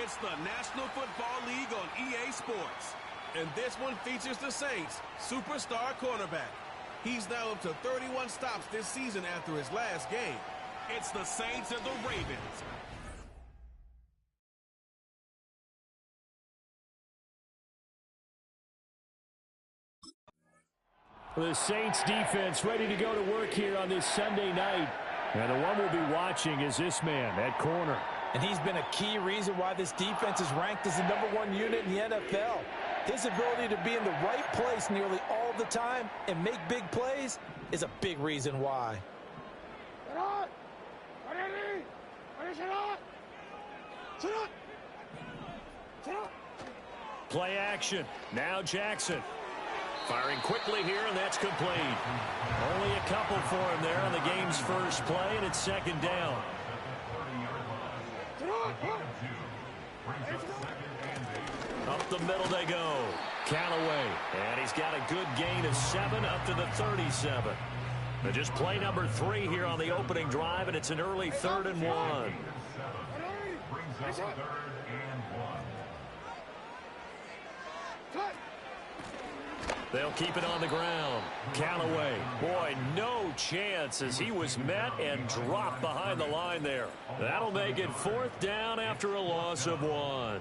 It's the National Football League on EA Sports. And this one features the Saints' superstar cornerback. He's now up to 31 stops this season after his last game. It's the Saints and the Ravens. The Saints defense ready to go to work here on this Sunday night. And the one we'll be watching is this man at corner. And he's been a key reason why this defense is ranked as the #1 unit in the NFL. His ability to be in the right place nearly all the time and make big plays is a big reason why. Play action. Now Jackson. Firing quickly here, and that's complete. Only a couple for him there on the game's first play, and it's second down. Up the middle they go. Callaway. And he's got a good gain of 7 up to the 37. But just play number 3 here on the opening drive, and it's an early 3rd and 1. They'll keep it on the ground. Callaway. Boy, no chance as he was met and dropped behind the line there. That'll make it 4th down after a loss of 1.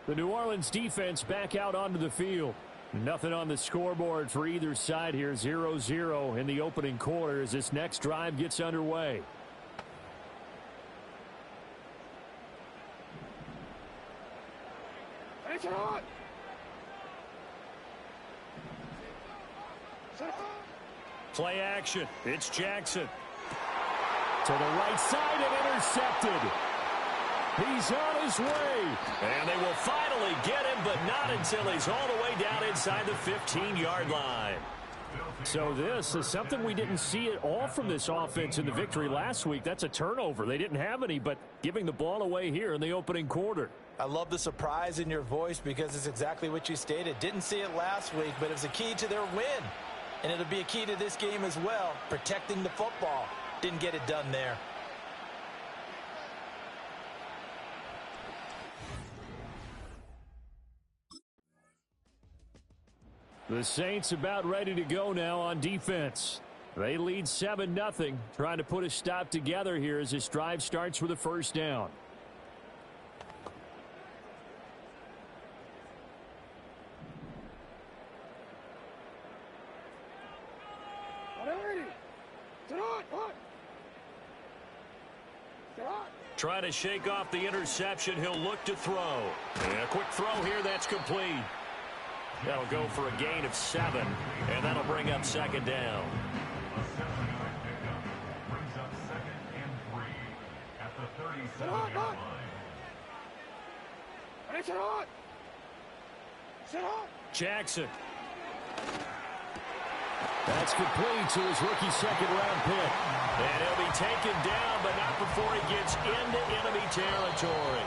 The New Orleans defense back out onto the field. Nothing on the scoreboard for either side here. 0-0 in the opening quarter as this next drive gets underway. Play action. It's Jackson. To the right side and intercepted. He's on his way. And they will finally get him, but not until he's all the way down inside the 15-yard line. So this is something we didn't see at all from this offense in the victory last week. That's a turnover. They didn't have any, but giving the ball away here in the opening quarter. I love the surprise in your voice because it's exactly what you stated. Didn't see it last week, but it was a key to their win. And it'll be a key to this game as well, protecting the football. Didn't get it done there. The Saints about ready to go now on defense. They lead 7-0, trying to put a stop together here as this drive starts with a first down. Trying to shake off the interception. He'll look to throw. And a quick throw here that's complete. That'll go for a gain of 7, and that'll bring up second down. Jackson. That's complete to his rookie second-round pick. And he'll be taken down, but not before he gets into enemy territory.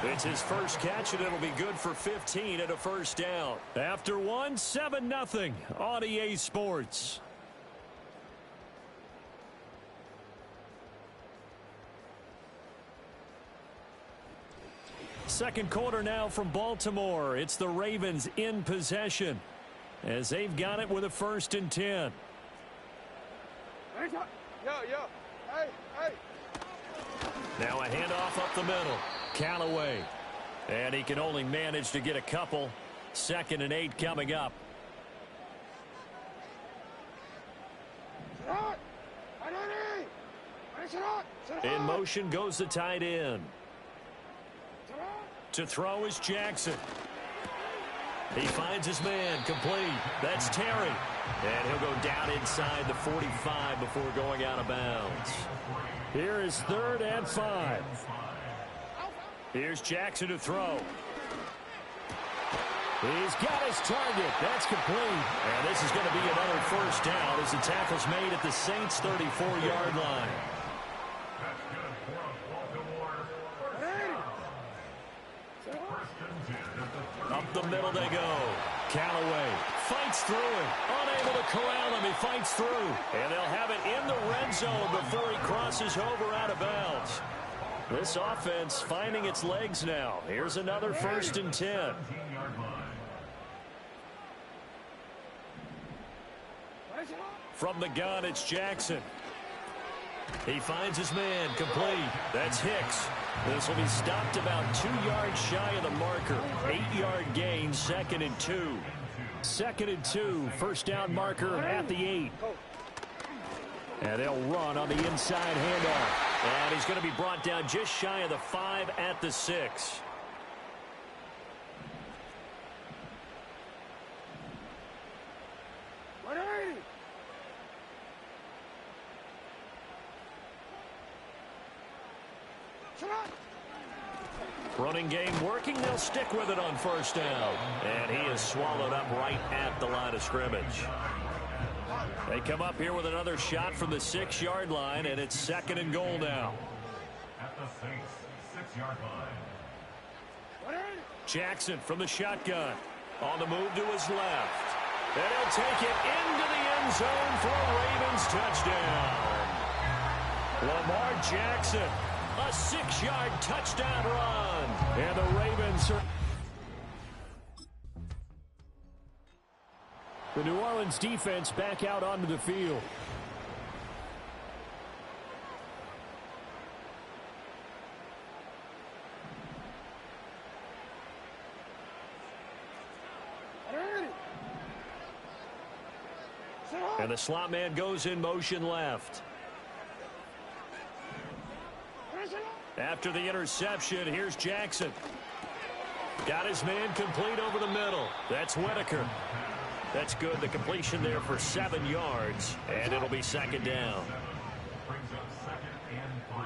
It's his first catch, and it'll be good for 15 and a first down. After 1, 7-0 on EA Sports. Second quarter now from Baltimore. It's the Ravens in possession as they've got it with a 1st and 10. Now a handoff up the middle. Callaway. And he can only manage to get a couple. 2nd and 8 coming up. In motion goes the tight end. To throw is Jackson. He finds his man complete. That's Terry. And he'll go down inside the 45 before going out of bounds. Here is 3rd and 5. Here's Jackson to throw. He's got his target. That's complete. And this is going to be another first down as the tackle's made at the Saints' 34-yard line. Up the middle they go. Callaway fights through it. Unable to corral him. He fights through. And they'll have it in the red zone before he crosses over out of bounds. This offense finding its legs now. Here's another 1st and 10. From the gun, it's Jackson. He finds his man complete. That's Hicks. This will be stopped about 2 yards shy of the marker. 8-yard gain, 2nd and 2. 2nd and 2, first down marker at the 8. And they'll run on the inside handoff. And he's going to be brought down just shy of the 5 at the 6. Running game working. They'll stick with it on 1st down. And he is swallowed up right at the line of scrimmage. They come up here with another shot from the 6-yard line, and it's 2nd and goal now. At the 6-yard line. Jackson from the shotgun. On the move to his left. And he'll take it into the end zone for a Ravens touchdown. Lamar Jackson. A 6-yard touchdown run. And the Ravens are... The New Orleans defense back out onto the field. And the slot man goes in motion left. After the interception, here's Jackson. Got his man complete over the middle. That's Whitaker. That's good. The completion there for 7 yards. And it'll be 2nd down. Brings up 2nd and 3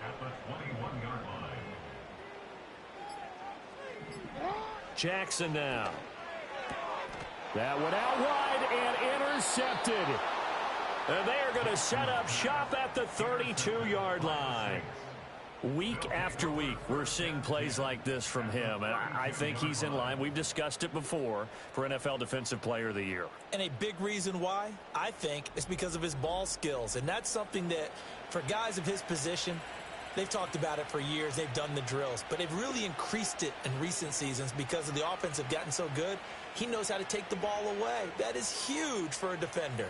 at the 21-yard line. Jackson now. That one out wide and intercepted. And they are going to set up shop at the 32-yard line. Week after week, we're seeing plays like this from him, and I think he's in line. We've discussed it before for NFL Defensive Player of the Year. And a big reason why, I think, is because of his ball skills. And that's something that, for guys of his position, they've talked about it for years. They've done the drills. But they've really increased it in recent seasons because of the offense have gotten so good. He knows how to take the ball away. That is huge for a defender.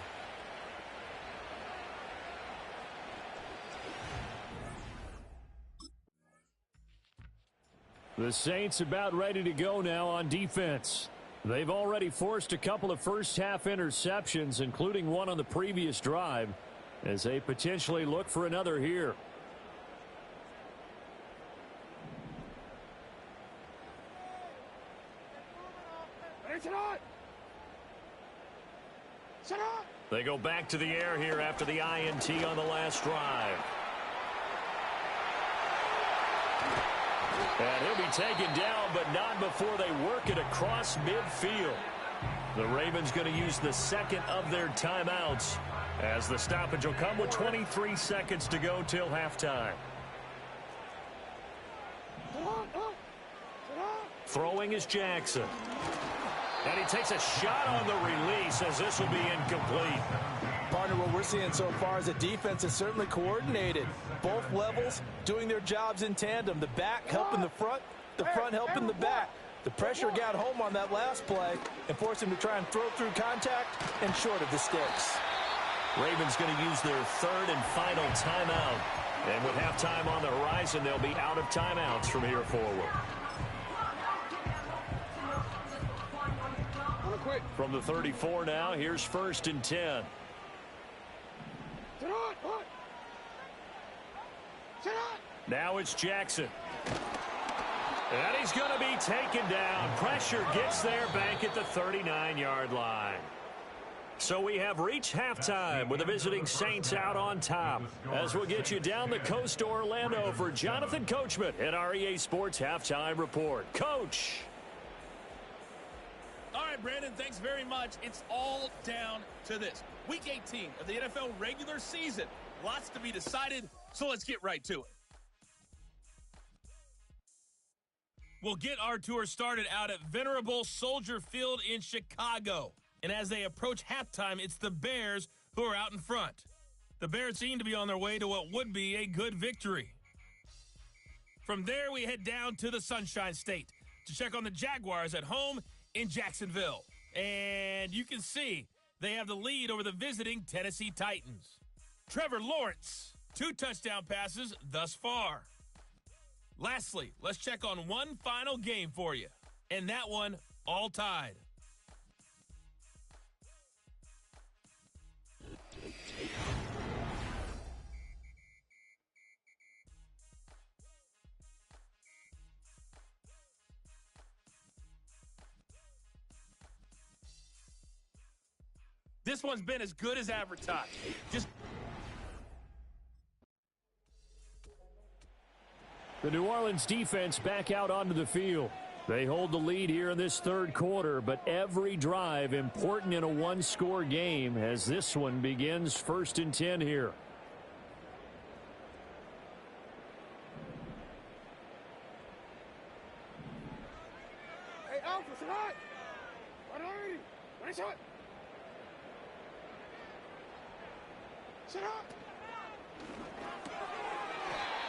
The Saints about ready to go now on defense. They've already forced a couple of first-half interceptions, including one on the previous drive, as they potentially look for another here. They go back to the air here after the INT on the last drive. And he'll be taken down, but not before they work it across midfield. The Ravens going to use the 2nd of their timeouts, as the stoppage will come with 23 seconds to go till halftime. Throwing is Jackson. And he takes a shot on the release, as this will be incomplete. Partner, what we're seeing so far is the defense is certainly coordinated. Both levels doing their jobs in tandem. The back helping the front helping the back. The pressure got home on that last play and forced him to try and throw through contact and short of the sticks. Ravens going to use their 3rd and final timeout. And with halftime on the horizon, they'll be out of timeouts from here forward. From the 34 now, here's 1st and 10. Now it's Jackson. And he's going to be taken down. Pressure gets there back at the 39-yard line. So we have reached halftime with the visiting Saints out on top. As we'll get you down the coast to Orlando for Jonathan Coachman at our EA Sports Halftime Report. Coach. All right, Brandon, thanks very much. It's all down to this. Week 18 of the NFL regular season. Lots to be decided, so let's get right to it. We'll get our tour started out at Venerable Soldier Field in Chicago. And as they approach halftime, it's the Bears who are out in front. The Bears seem to be on their way to what would be a good victory. From there, we head down to the Sunshine State to check on the Jaguars at home in Jacksonville. And you can see they have the lead over the visiting Tennessee Titans. Trevor Lawrence, 2 touchdown passes thus far. Lastly, let's check on one final game for you, and that one all tied. This one's been as good as advertised. The New Orleans defense back out onto the field. They hold the lead here in this third quarter, but every drive important in a one-score game as this one begins 1st and 10 here. Hey, Alpha, sit hot. Ready, shot. Sit hot.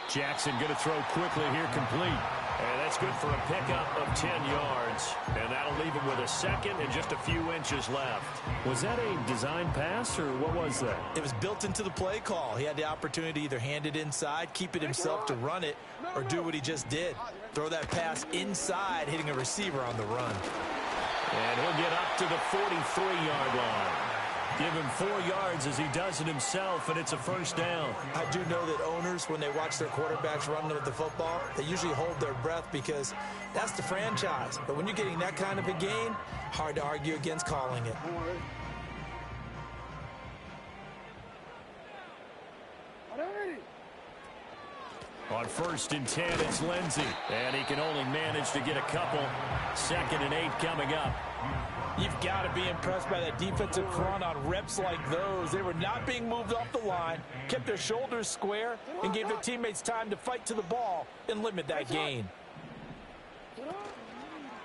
Jackson going to throw quickly here, complete. And that's good for a pickup of 10 yards. And that'll leave him with a second and just a few inches left. Was that a design pass, or what was that? It was built into the play call. He had the opportunity to either hand it inside, keep it himself to run it, or do what he just did. Throw that pass inside, hitting a receiver on the run. And he'll get up to the 43-yard line. Give him 4 yards as he does it himself, and it's a first down. I do know that owners, when they watch their quarterbacks run with the football, they usually hold their breath because that's the franchise. But when you're getting that kind of a gain, hard to argue against calling it. On 1st and 10, it's Lindsey, and he can only manage to get a couple. 2nd and 8 coming up. You've got to be impressed by that defensive front on reps like those. They were not being moved off the line, kept their shoulders square, and gave their teammates time to fight to the ball and limit that gain.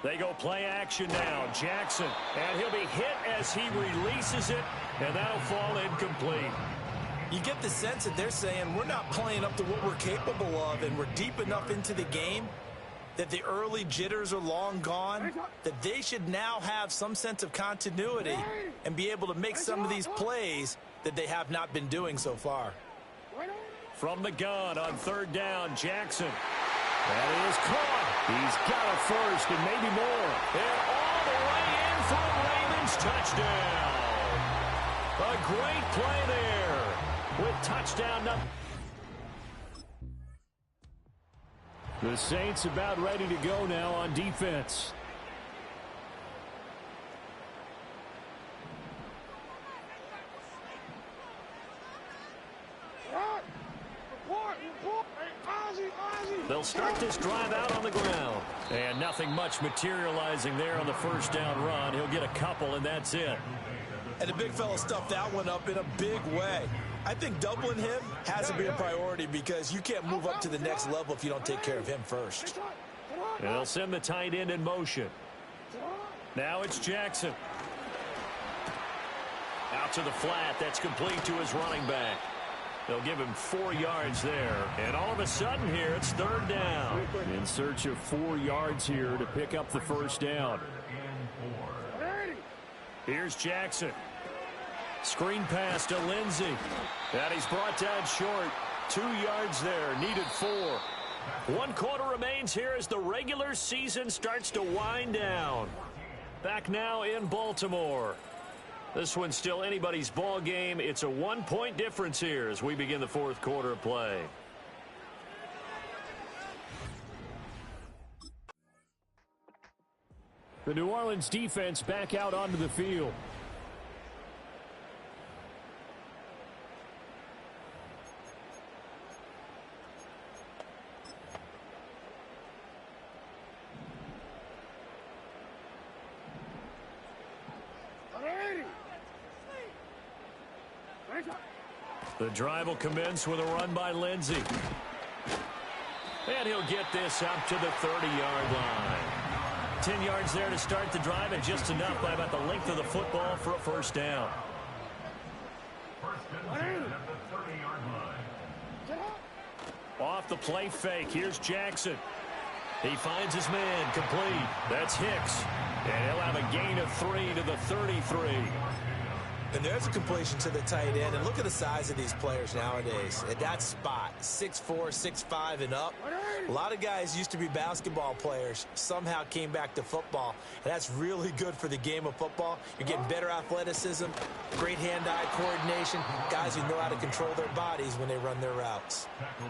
They go play action now. Jackson, and he'll be hit as he releases it, and that'll fall incomplete. You get the sense that they're saying we're not playing up to what we're capable of, and we're deep enough into the game that the early jitters are long gone, that they should now have some sense of continuity and be able to make some of these plays that they have not been doing so far. From the gun on 3rd down, Jackson. That is caught. He's got a first and maybe more. And all the way in for a Ravens touchdown. A great play there with touchdown number. The Saints about ready to go now on defense. They'll start this drive out on the ground. And nothing much materializing there on the first down run. He'll get a couple, and that's it. And the big fella stuffed that one up in a big way. I think doubling him has to be a priority because you can't move up to the next level if you don't take care of him first. And they'll send the tight end in motion. Now it's Jackson. Out to the flat. That's complete to his running back. They'll give him 4 yards there. And all of a sudden here, it's 3rd down. In search of 4 yards here to pick up the first down. Here's Jackson. Screen pass to Lindsey. And he's brought down short. 2 yards there. Needed 4. 1 quarter remains here as the regular season starts to wind down. Back now in Baltimore. This one's still anybody's ball game. It's a 1-point difference here as we begin the 4th quarter of play. The New Orleans defense back out onto the field. The drive will commence with a run by Lindsey. And he'll get this up to the 30-yard line. 10 yards there to start the drive, and just enough by about the length of the football for a first down. First and 10 at the 30-yard line. Off the play fake, here's Jackson. He finds his man, complete. That's Hicks. And he'll have a gain of 3 to the 33. And there's a completion to the tight end. And look at the size of these players nowadays. At that spot, 6'4", 6'5", and up. A lot of guys used to be basketball players, somehow came back to football. And that's really good for the game of football. You're getting better athleticism, great hand-eye coordination, guys who know how to control their bodies when they run their routes.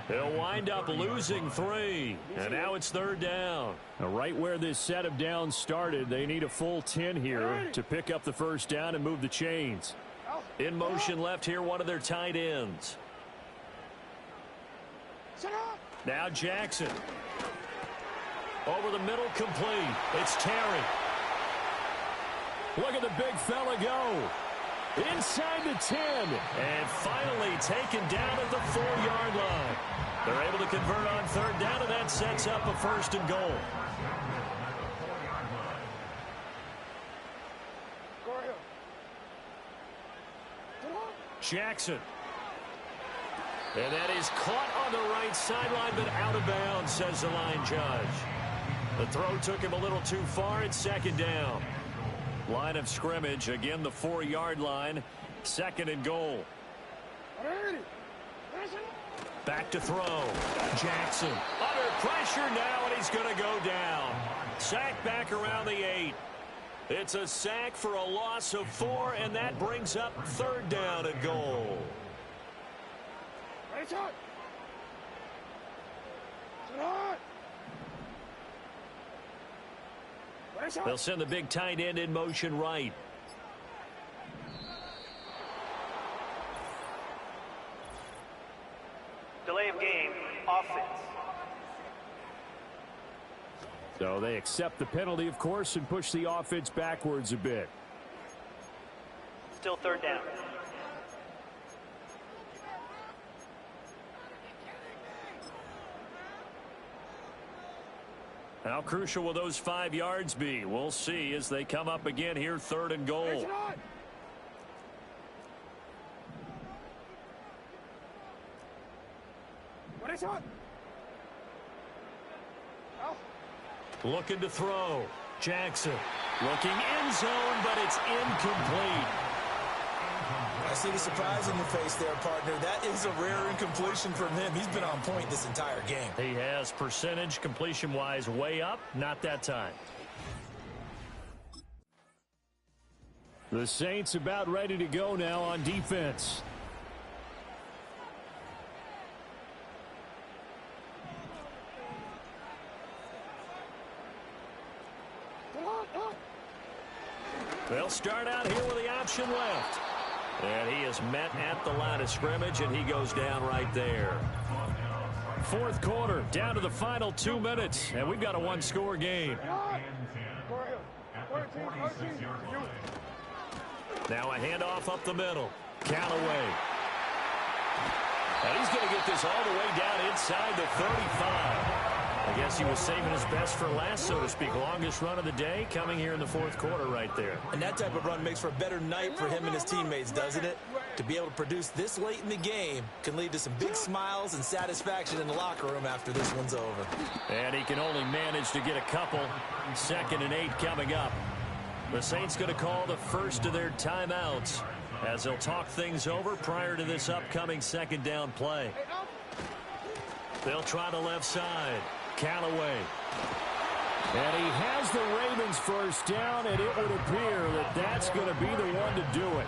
They'll wind up losing 3. And now it's third down. Now, right where this set of downs started, they need a full 10 here to pick up the first down and move the chains. In motion left here, one of their tight ends. Now Jackson. Over the middle, complete. It's Terry. Look at the big fella go. Inside the 10. And finally taken down at the 4-yard line. They're able to convert on third down, and that sets up a first and goal. Jackson. And that is caught on the right sideline, but out of bounds, says the line judge. The throw took him a little too far. It's second down. Line of scrimmage, again the 4-yard line. Second and goal. Back to throw. Jackson under pressure now, and he's going to go down. Sack back around the 8. It's a sack for a loss of 4, and that brings up third down and goal. They'll send the big tight end in motion right. Delay of game, offense. So they accept the penalty, of course, and push the offense backwards a bit. Still third down. How crucial will those 5 yards be? We'll see as they come up again here, third and goal. Looking to throw. Jackson looking end zone, but it's incomplete. I see the surprise in your face there, partner. That is a rare incompletion from him. He's been on point this entire game. He has percentage completion-wise way up. Not that time. The Saints about ready to go now on defense. They'll start out here with the option left. And he is met at the line of scrimmage, and he goes down right there. Fourth quarter, down to the final 2 minutes, and we've got a one-score game. Now a handoff up the middle. Callaway. And he's going to get this all the way down inside the 35. I guess he was saving his best for last, so to speak. Longest run of the day coming here in the fourth quarter right there. And that type of run makes for a better night for him and his teammates, doesn't it? To be able to produce this late in the game can lead to some big smiles and satisfaction in the locker room after this one's over. And he can only manage to get a couple. 2nd and 8 coming up. The Saints going to call the first of their timeouts as they'll talk things over prior to this upcoming second down play. They'll try the left side. Callaway. And he has the Ravens first down, and it would appear that that's going to be the one to do it.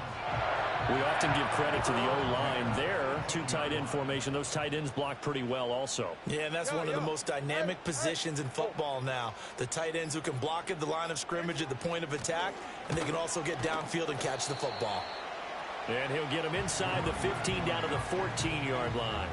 We often give credit to the O-line there. 2 tight end formation. Those tight ends block pretty well also. Yeah, and that's one of the most dynamic positions in football now. The tight ends who can block at the line of scrimmage at the point of attack, and they can also get downfield and catch the football. And he'll get him inside the 15 down to the 14-yard line.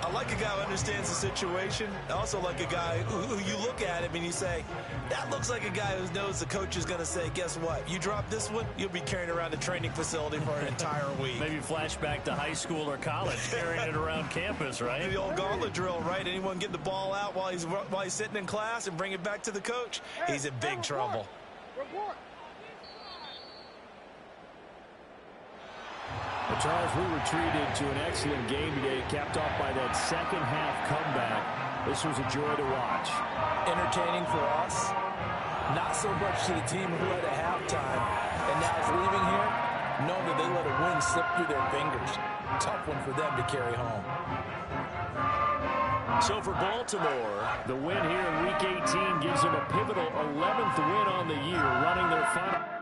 I like a guy who understands the situation. I also like a guy who you look at him and you say, that looks like a guy who knows the coach is going to say, guess what? You drop this one, you'll be carrying around a training facility for an entire week. Maybe flashback to high school or college, carrying it around campus, right? The old gauntlet drill, right? Anyone get the ball out while he's sitting in class and bring it back to the coach? He's in big trouble. Report. Well, Charles, we were treated to an excellent game today, capped off by that second-half comeback. This was a joy to watch. Entertaining for us, not so much to the team who led at halftime and now is leaving here, knowing that they let a win slip through their fingers. Tough one for them to carry home. So for Baltimore, the win here in Week 18 gives them a pivotal 11th win on the year, running their final.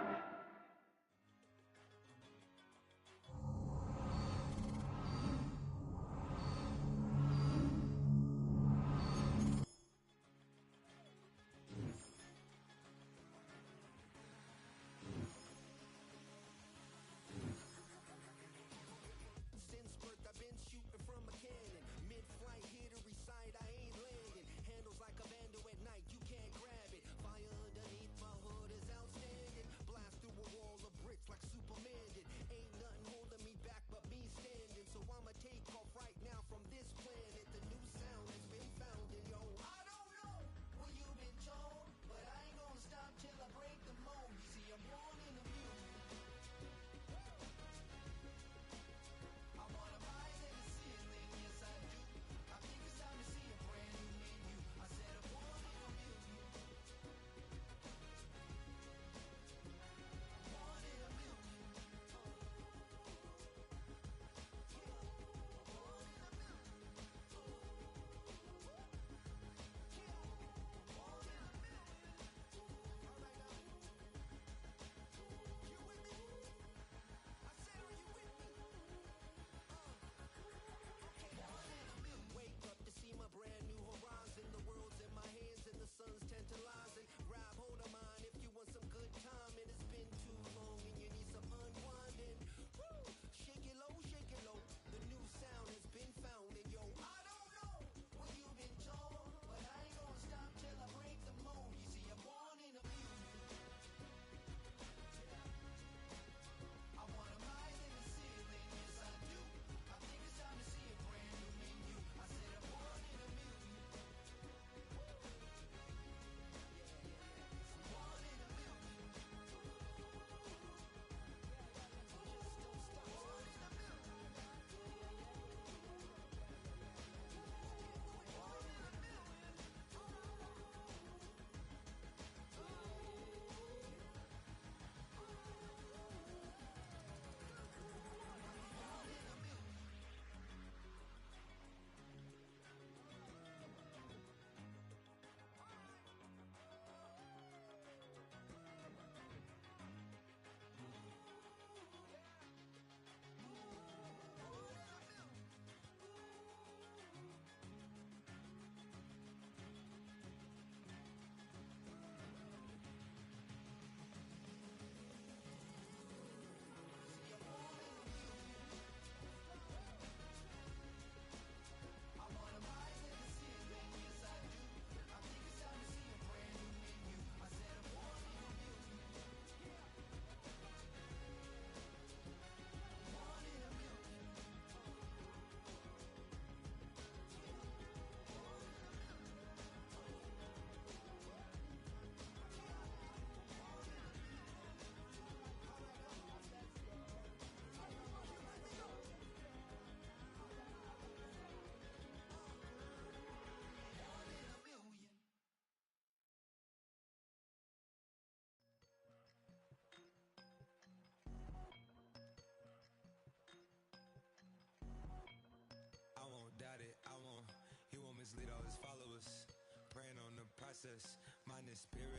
process, mind and spirit.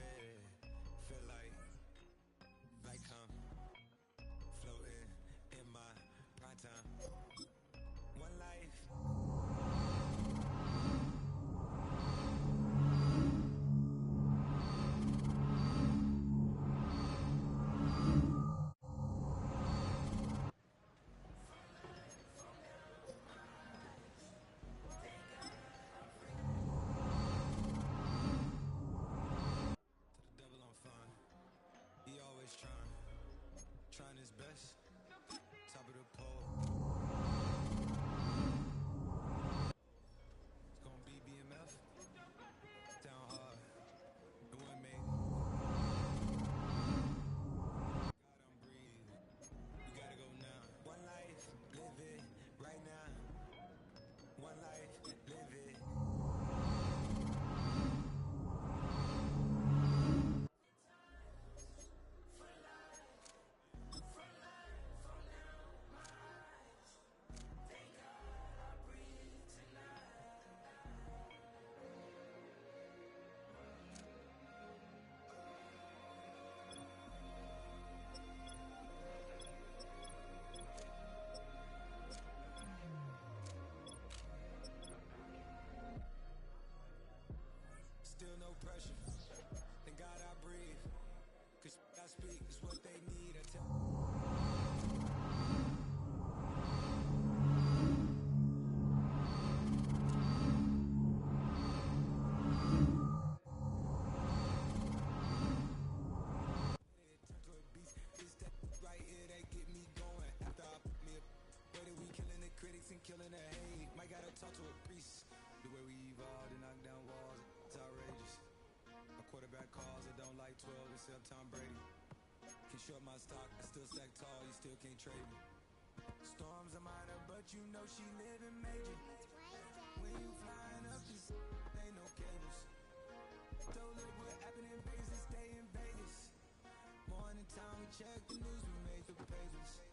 Feel like I'm floating in my prime time. One life. pressure. Thank God I breathe. Cause I speak is what they need. I tell right here, they get me going. After I put me up, way that we killing the critics and killing the hate. Might gotta talk to a priest. The way we evolved and knock down walls, it's outrageous. My quarterback calls, I don't like 12 except Tom Brady. Can short my stock, I still stack tall, you still can't trade me. Storms are minor, but you know she living major. When you flying up, this ain't no cables. Don't look what happened in Vegas, stay in Vegas. Morning time, we check the news, we made the pages.